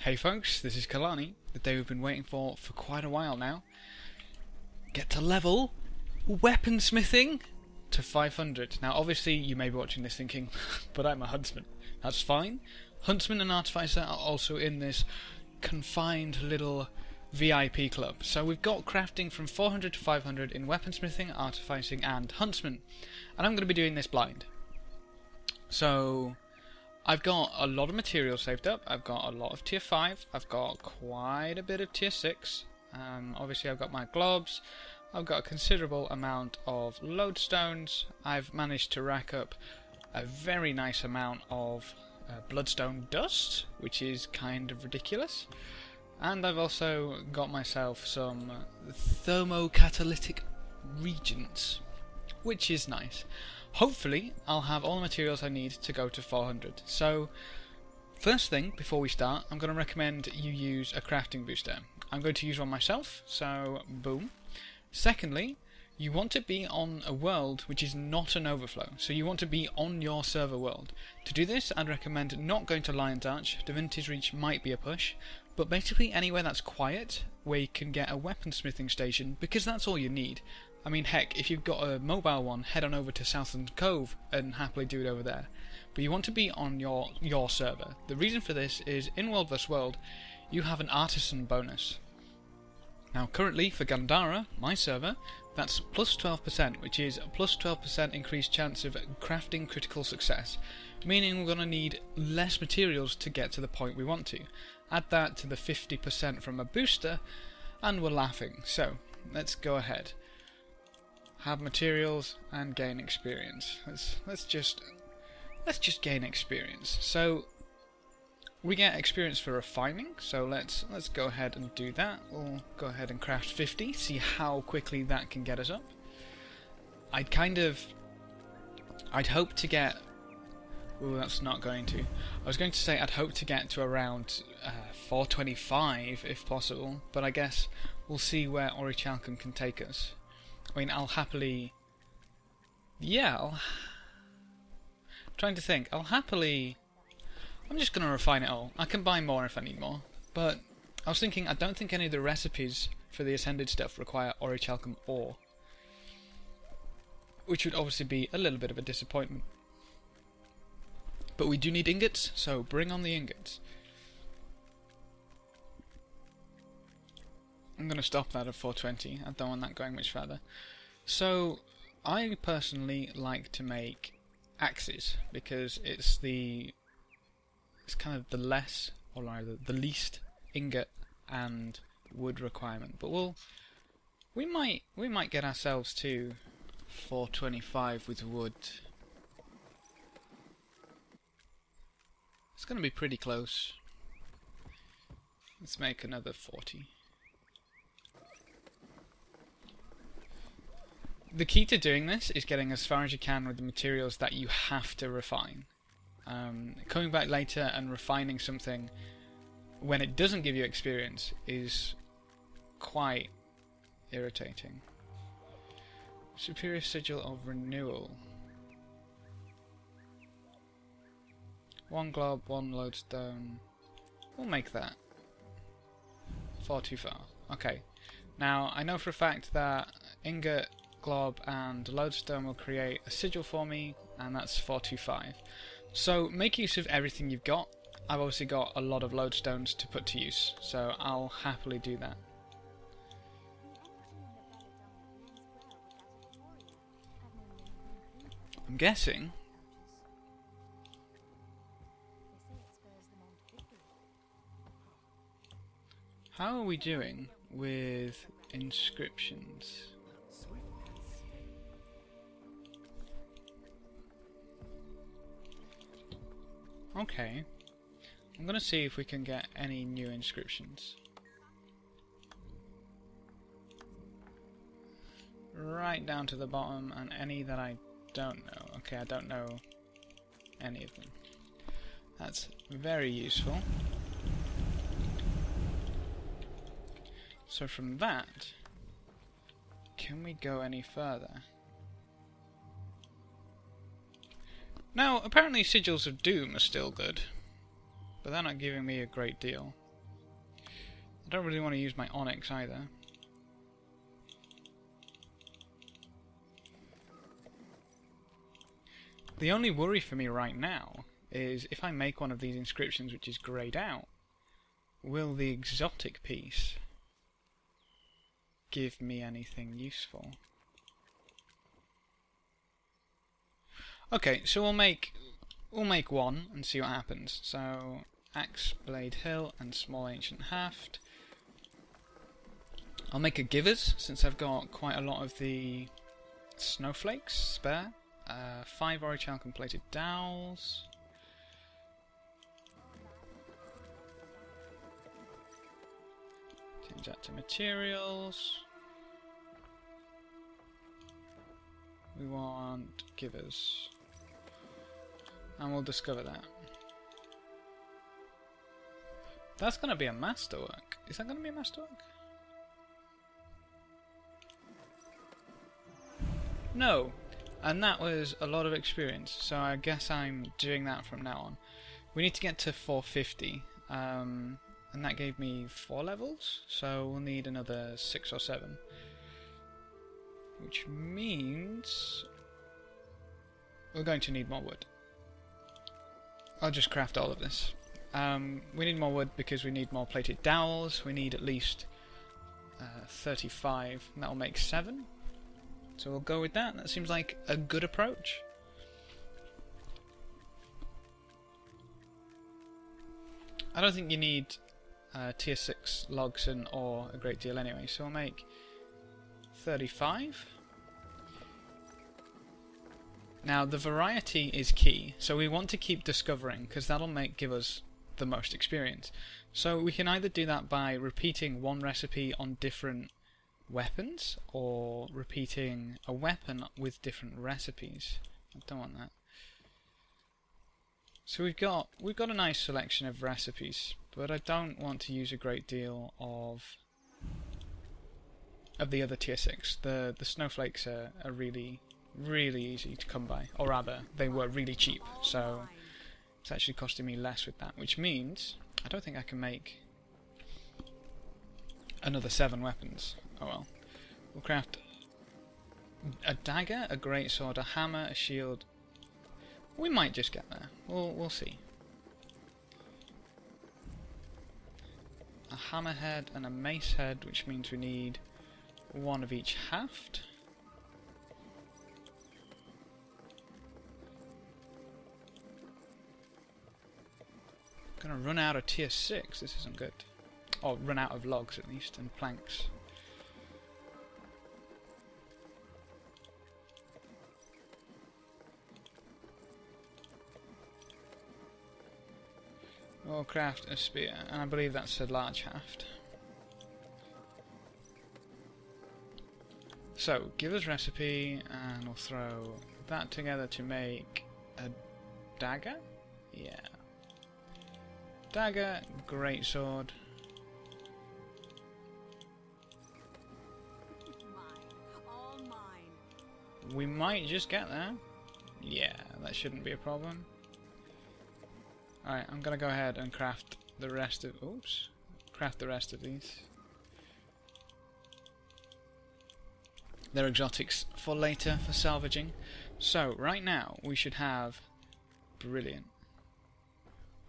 Hey folks, this is Kalani, the day we've been waiting for quite a while now. Get to level Weaponsmithing to 500. Now obviously you may be watching this thinking, but I'm a huntsman. That's fine. Huntsman and Artificer are also in this confined little VIP club. So we've got crafting from 400 to 500 in Weaponsmithing, Artificing and Huntsman. And I'm going to be doing this blind. So I've got a lot of material saved up, I've got a lot of tier 5, I've got quite a bit of tier 6, obviously I've got my globs, I've got a considerable amount of lodestones, I've managed to rack up a very nice amount of bloodstone dust, which is kind of ridiculous, and I've also got myself some thermocatalytic reagents, which is nice. Hopefully, I'll have all the materials I need to go to 400. So, first thing, before we start, I'm going to recommend you use a crafting booster. I'm going to use one myself, so boom. Secondly, you want to be on a world which is not an overflow. So you want to be on your server world. To do this, I'd recommend not going to Lion's Arch. Divinity's Reach might be a push, but basically anywhere that's quiet, where you can get a weaponsmithing station, because that's all you need. I mean, heck, if you've got a mobile one, head on over to Southland Cove and happily do it over there. But you want to be on your server. The reason for this is, in World vs. World, you have an artisan bonus. Now, currently, for Gandhara, my server, that's plus 12%, which is a plus 12% increased chance of crafting critical success, meaning we're going to need less materials to get to the point we want to. Add that to the 50% from a booster, and we're laughing. So, let's go ahead. Have materials and gain experience. Let's just gain experience. So we get experience for refining. So let's go ahead and do that. We'll go ahead and craft 50. See how quickly that can get us up. I'd hope to get. Oh, that's not going to. I was going to say I'd hope to get to around 425 if possible, but I guess we'll see where Orichalcum can take us. I mean, I'll happily... Yeah, trying to think. I'm just going to refine it all. I can buy more if I need more. But I was thinking, I don't think any of the recipes for the Ascended stuff require Orichalcum ore. Which would obviously be a little bit of a disappointment. But we do need ingots, so bring on the ingots. I'm going to stop that at 420, I don't want that going much further. So, I personally like to make axes, because it's kind of the less, or rather the least ingot and wood requirement. But we might get ourselves to 425 with wood. It's going to be pretty close. Let's make another 40. The key to doing this is getting as far as you can with the materials that you have to refine. Coming back later and refining something when it doesn't give you experience is quite irritating. Superior Sigil of Renewal. 1 glob, 1 lodestone. We'll make that. 425. Okay. Now, I know for a fact that ingot, glob and lodestone will create a sigil for me, and that's 425. So make use of everything you've got. I've obviously got a lot of lodestones to put to use, so I'll happily do that. I'm guessing how are we doing with inscriptions? Okay, I'm gonna see if we can get any new inscriptions. Right down to the bottom, and any that I don't know. Okay, I don't know any of them. That's very useful. So from that, can we go any further? Now, apparently Sigils of Doom are still good, but they're not giving me a great deal. I don't really want to use my onyx either. The only worry for me right now is if I make one of these inscriptions which is greyed out, will the exotic piece give me anything useful? Okay, so we'll make one and see what happens. So axe, blade, hill, and small ancient haft. I'll make a givers since I've got quite a lot of the snowflakes spare. 5 orichalcum plated dowels. Change that to materials. We want givers. And we'll discover that. That's going to be a masterwork. Is that going to be a masterwork? No. And that was a lot of experience, so I guess I'm doing that from now on. We need to get to 450, and that gave me 4 levels, so we'll need another 6 or 7. Which means we're going to need more wood. I'll just craft all of this. We need more wood because we need more plated dowels. We need at least 35, and that'll make 7. So we'll go with that. That seems like a good approach. I don't think you need tier 6 logs and ore a great deal anyway, so we'll make 35. Now the variety is key, so we want to keep discovering because that'll give us the most experience. So we can either do that by repeating one recipe on different weapons or repeating a weapon with different recipes. I don't want that. So we've got a nice selection of recipes, but I don't want to use a great deal of the other tier 6. The snowflakes are really easy to come by, or rather they were really cheap, so it's actually costing me less with that, which means I don't think I can make another 7 weapons. Oh well. We'll craft a dagger, a greatsword, a hammer, a shield. We might just get there. We'll see. A hammerhead and a mace head, which means we need 1 of each haft. Gonna run out of tier 6. This isn't good. Or run out of logs at least, and planks. We'll craft a spear, and I believe that's a large haft. So, give us recipe, and we'll throw that together to make a dagger? Yeah. Dagger, greatsword. We might just get there. Yeah, that shouldn't be a problem. Alright, I'm gonna go ahead and craft the rest of... Oops. Craft the rest of these. They're exotics for later, for salvaging. So, right now, we should have... Brilliant.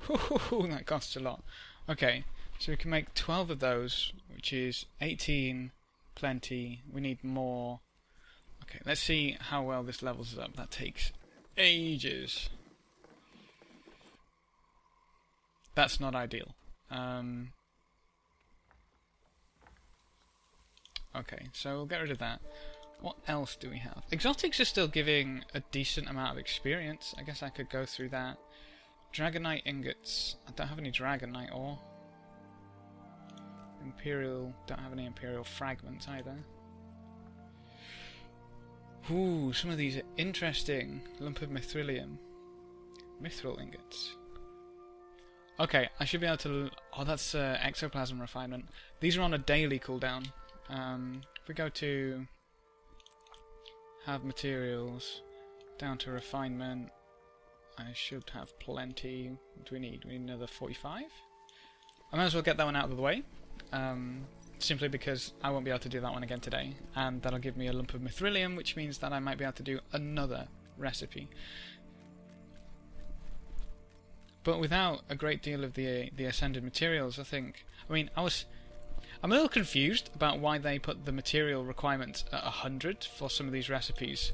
That costs a lot. Okay, so we can make 12 of those, which is 18, plenty. We need more. Okay, let's see how well this levels us up. That takes ages. That's not ideal. Okay, so we'll get rid of that. What else do we have? Exotics are still giving a decent amount of experience. I guess I could go through that. Dragonite ingots. I don't have any Dragonite ore. Imperial. Don't have any Imperial fragments either. Ooh, some of these are interesting. Lump of Mithrilium. Mithril ingots. Okay, I should be able to... Oh, that's Exoplasm refinement. These are on a daily cooldown. If we go to... Have materials. Down to refinement. I should have plenty. What do we need? We need another 45? I might as well get that one out of the way. simply because I won't be able to do that one again today, and that'll give me a lump of mithrilium, which means that I might be able to do another recipe. But without a great deal of the ascended materials, I'm a little confused about why they put the material requirement at 100 for some of these recipes,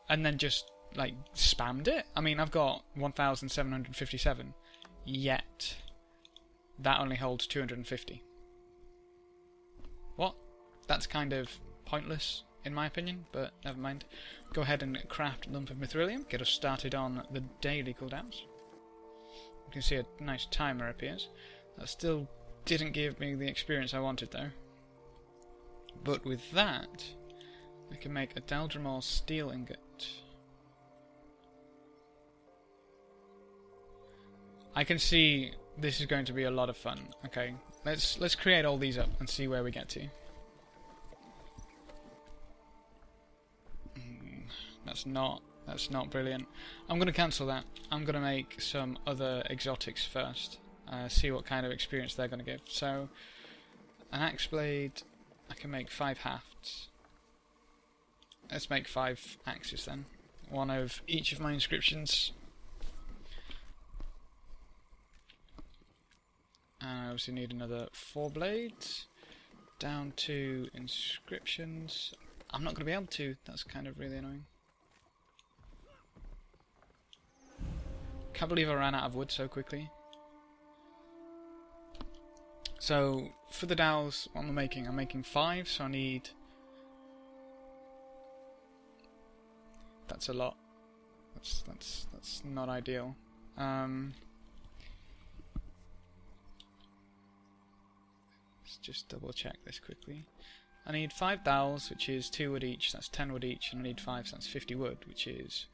and then just like spammed it. I mean, I've got 1,757, yet that only holds 250. What? That's kind of pointless in my opinion, but never mind. Go ahead and craft a lump of mithrilium, get us started on the daily cooldowns. You can see a nice timer appears. That still didn't give me the experience I wanted though. But with that, I can make a Daldramor steel ingot. I can see this is going to be a lot of fun. Okay, let's create all these up and see where we get to. That's not brilliant. I'm going to cancel that. I'm going to make some other exotics first. See what kind of experience they're going to give. So, an axe blade, I can make 5 hafts. Let's make 5 axes then. One of each of my inscriptions. And I obviously need another 4 blades. Down to inscriptions. I'm not going to be able to. That's kind of really annoying. Can't believe I ran out of wood so quickly. So, for the dowels, what am I making? I'm making 5, so I need... That's a lot. That's not ideal. Let's just double check this quickly. I need 5 dowels, which is 2 wood each, that's 10 wood each, and I need 5, so that's 50 wood, which is...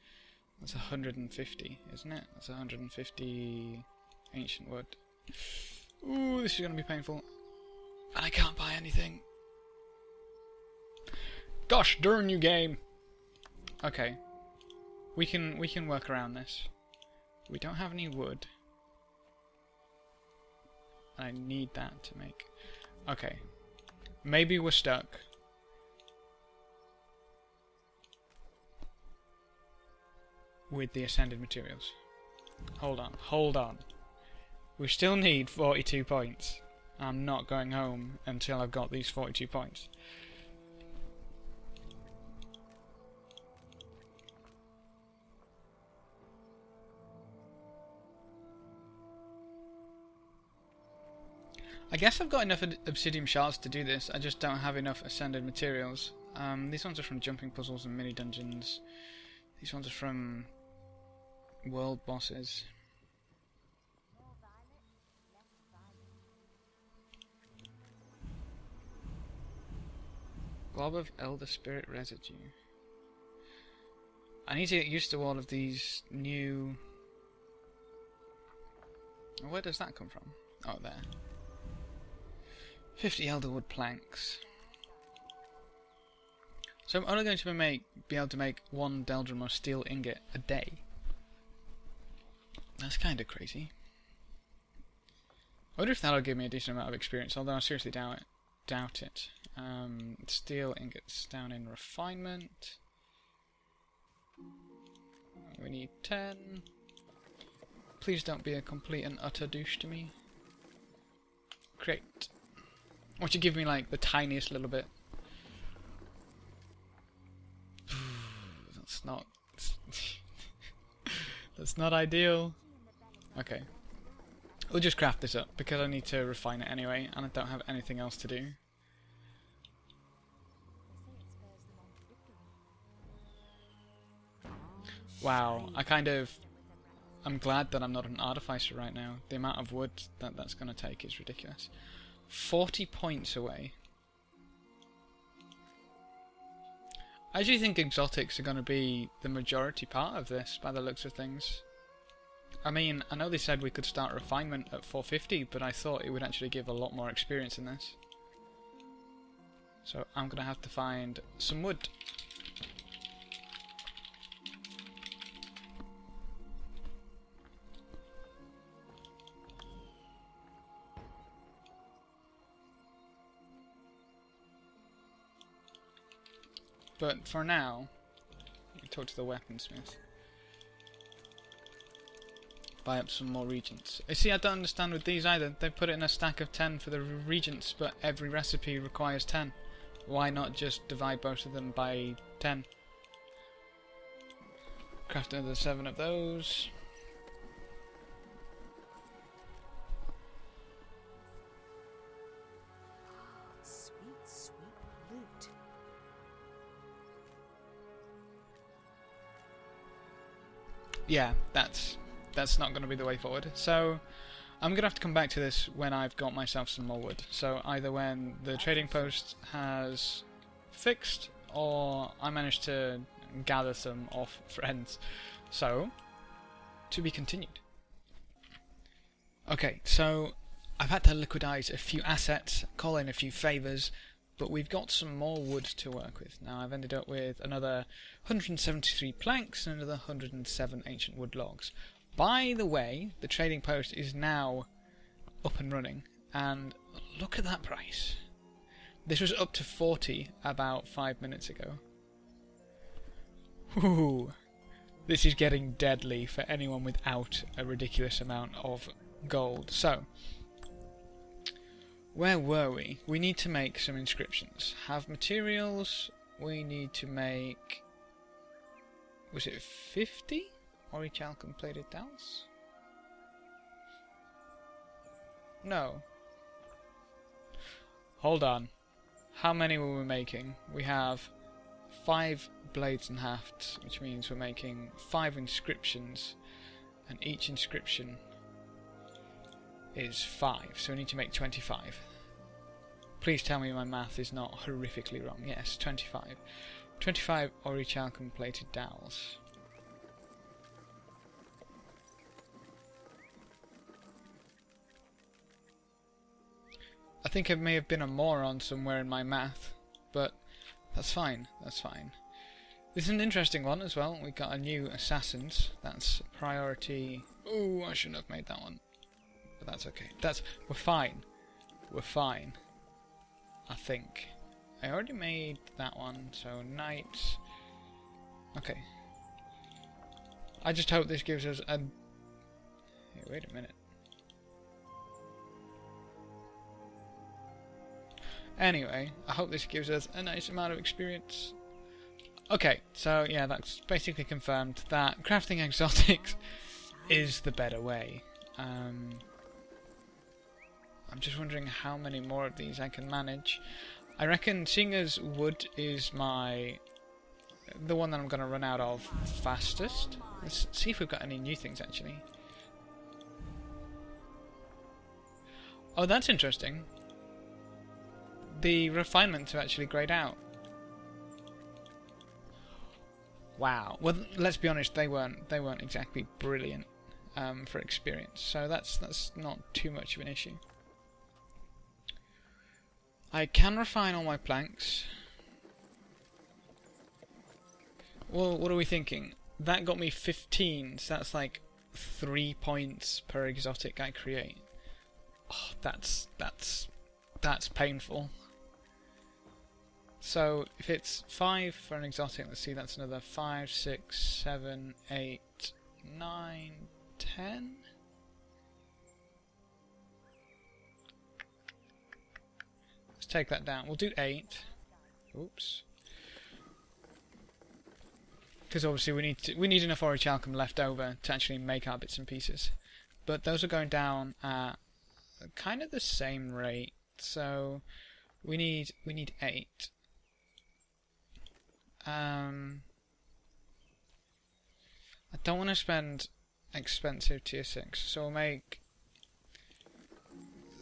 That's 150, isn't it? That's 150 ancient wood. Ooh, this is going to be painful. And I can't buy anything. Gosh darn you, game! Okay. We can work around this. We don't have any wood. And I need that to make... Okay. Maybe we're stuck. With the ascended materials. Hold on. We still need 42 points. I'm not going home until I've got these 42 points. I guess I've got enough obsidian shards to do this, I just don't have enough ascended materials. These ones are from jumping puzzles and mini dungeons. These ones are from world bosses. Glob of Elder Spirit residue. I need to get used to all of these new... Where does that come from? Oh, there. 50 Elderwood planks. So I'm only going to be able to make 1 Daldramor steel ingot a day. That's kind of crazy. I wonder if that'll give me a decent amount of experience, although I seriously doubt it. Steel ingots down in refinement. We need 10. Please don't be a complete and utter douche to me. Create. Why don't you give me like the tiniest little bit? That's not... That's not ideal. Okay. We'll just craft this up, because I need to refine it anyway, and I don't have anything else to do. Wow, I'm glad that I'm not an artificer right now. The amount of wood that's going to take is ridiculous. 40 points away. I actually think exotics are going to be the majority part of this, by the looks of things. I mean, I know they said we could start refinement at 450, but I thought it would actually give a lot more experience in this. So I'm going to have to find some wood. But for now, we talk to the weaponsmith. Buy up some more regents. You see, I don't understand with these either. They put it in a stack of 10 for the regents, but every recipe requires 10. Why not just divide both of them by 10? Craft another 7 of those. Sweet, sweet loot. Yeah, that's not going to be the way forward. So I'm going to have to come back to this when I've got myself some more wood. So either when the trading post has fixed, or I manage to gather some off friends. So, to be continued. Okay, so I've had to liquidize a few assets, call in a few favours, but we've got some more wood to work with. Now I've ended up with another 173 planks and another 107 ancient wood logs. By the way, the trading post is now up and running, and look at that price. This was up to 40 about 5 minutes ago. Ooh, this is getting deadly for anyone without a ridiculous amount of gold. So, where were we? We need to make some inscriptions. Have materials. We need to make... was it 50? Orichalcum plated dowels? No. Hold on. How many were we making? We have 5 blades and hafts, which means we're making 5 inscriptions, and each inscription is 5, so we need to make 25. Please tell me my math is not horrifically wrong. Yes, 25. 25 orichalcum plated dowels. I think I may have been a moron somewhere in my math, but that's fine, that's fine. This is an interesting one as well. We got a new assassins. That's priority. Ooh, I shouldn't have made that one. But that's okay. We're fine. We're fine. I think. I already made that one, so knights. Okay. I just hope this gives us a... Hey, wait a minute. Anyway, I hope this gives us a nice amount of experience. Okay, so yeah, that's basically confirmed that crafting exotics is the better way. I'm just wondering how many more of these I can manage. I reckon, seeing as wood is the one that I'm going to run out of fastest. Let's see if we've got any new things actually. Oh, that's interesting. The refinements have actually greyed out. Wow. Well, let's be honest, they weren't exactly brilliant for experience, so that's not too much of an issue. I can refine all my planks. Well, what are we thinking? That got me 15, so that's like 3 points per exotic I create. Oh, that's painful. So if it's 5 for an exotic, let's see, that's another 5, 6, 7, 8, 9, 10. Let's take that down. We'll do 8. Oops. Because obviously we need enough orichalcum left over to actually make our bits and pieces. But those are going down at kind of the same rate. So we need 8. I don't want to spend expensive tier 6, so we'll make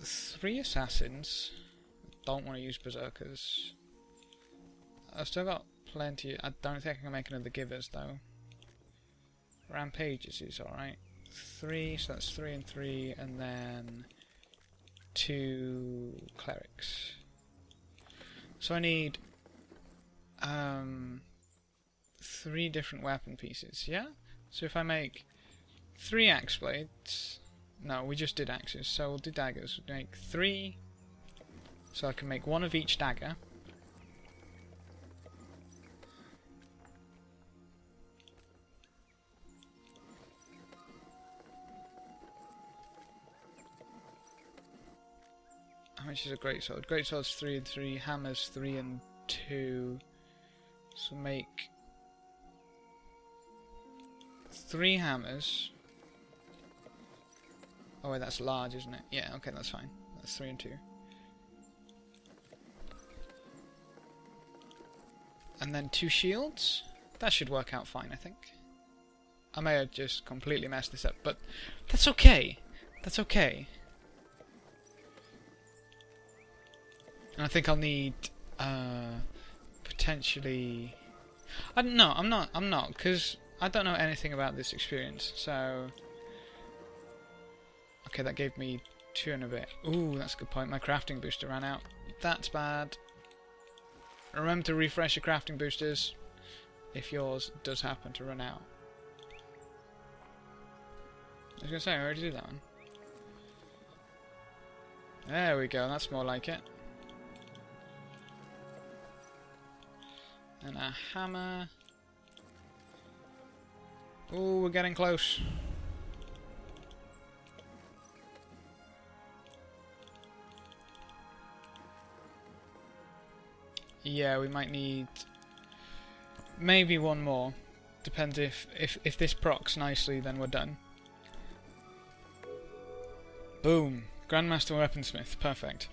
3 assassins. Don't want to use berserkers. I've still got plenty. I don't think I can make another givers though. Rampages is alright. 3, so that's 3 and 3, and then 2 clerics. So I need 3 different weapon pieces, yeah? So if I make 3 axe blades, no, we just did axes, so we'll do daggers. We'll make 3, so I can make 1 of each dagger. much is a greatsword? Greatsword's 3 and 3, hammer's 3 and 2. So make 3 hammers. Oh wait, that's large, isn't it? Yeah, okay, that's fine. That's 3 and 2. And then 2 shields. That should work out fine, I think. I may have just completely messed this up, but that's okay. That's okay. And I think I'll need potentially. I don't know. I'm not, because I don't know anything about this experience. So okay, that gave me 2 and a bit. Ooh, that's a good point. My crafting booster ran out. That's bad. Remember to refresh your crafting boosters if yours does happen to run out. I was going to say, I already did that one. There we go, that's more like it. And a hammer. Ooh, we're getting close. Yeah, we might need maybe one more. Depends if this procs nicely, then we're done. Boom. Grandmaster Weaponsmith. Perfect.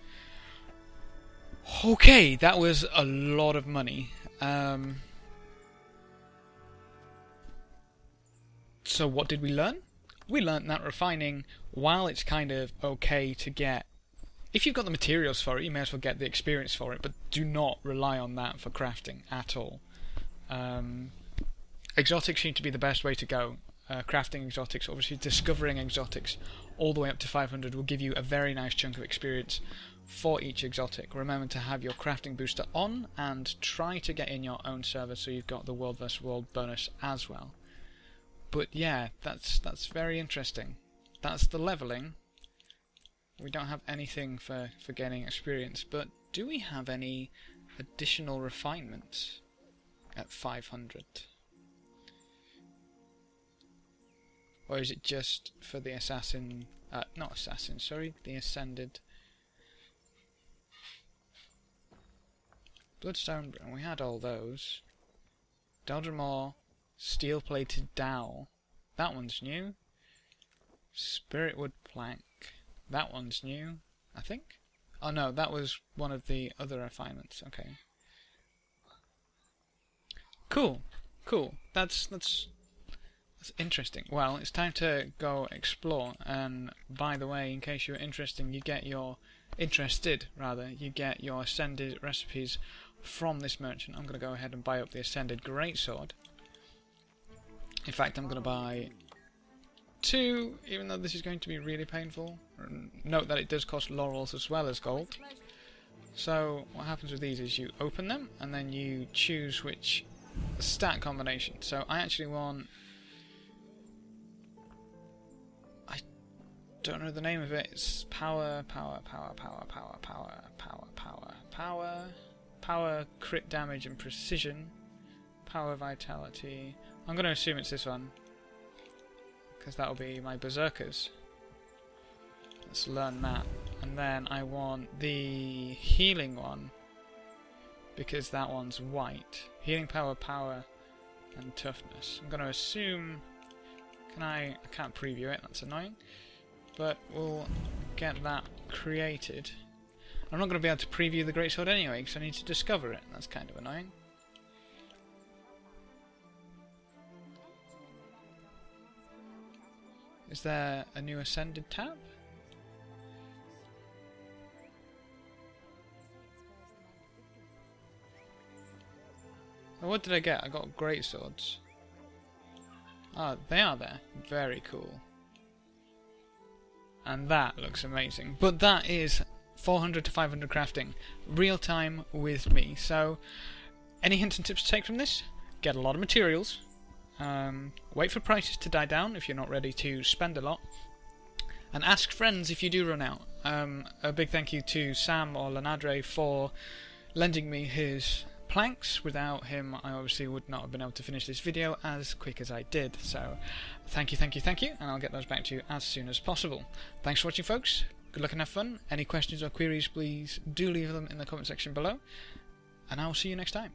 Okay, that was a lot of money. So what did we learn? We learned that refining, while it's kind of okay to get, if you've got the materials for it, you may as well get the experience for it, but do not rely on that for crafting at all. Exotics seem to be the best way to go. Crafting exotics, obviously discovering exotics all the way up to 500 will give you a very nice chunk of experience for each exotic. Remember to have your crafting booster on and try to get in your own server so you've got the world vs world bonus as well. But yeah, that's very interesting. That's the leveling. We don't have anything for gaining experience, but do we have any additional refinements at 500? Or is it just for the assassin, not assassin, sorry, the ascended? Bloodstone, and we had all those. Deldrimore, steel-plated dowel. That one's new. Spiritwood plank. That one's new, I think. Oh no, that was one of the other refinements. Okay. Cool, cool. That's interesting. Well, it's time to go explore. And by the way, in case you're interested, you get your ascended recipes from this merchant. I'm going to go ahead and buy up the ascended greatsword. In fact, I'm going to buy 2, even though this is going to be really painful. Note that it does cost laurels as well as gold. So what happens with these is you open them and then you choose which stat combination. So I actually want, I don't know the name of it. It's power, crit damage and precision, power vitality. I'm going to assume it's this one, because that'll be my berserkers. Let's learn that. And then I want the healing one, because that one's white. Healing power, and toughness. I'm going to assume, I can't preview it, that's annoying. But we'll get that created. I'm not going to be able to preview the greatsword anyway, because I need to discover it. That's kind of annoying. Is there a new ascended tab? Oh, what did I get? I got greatswords. Ah, they are there. Very cool. And that looks amazing. But that is 400 to 500 crafting. Real time with me. So, any hints and tips to take from this? Get a lot of materials. Wait for prices to die down if you're not ready to spend a lot. And ask friends if you do run out. A big thank you to Sam or Lanadre for lending me his planks. Without him, I obviously would not have been able to finish this video as quick as I did. So, thank you, and I'll get those back to you as soon as possible. Thanks for watching, folks. good luck and have fun. Any questions or queries, please do leave them in the comment section below. And I will see you next time.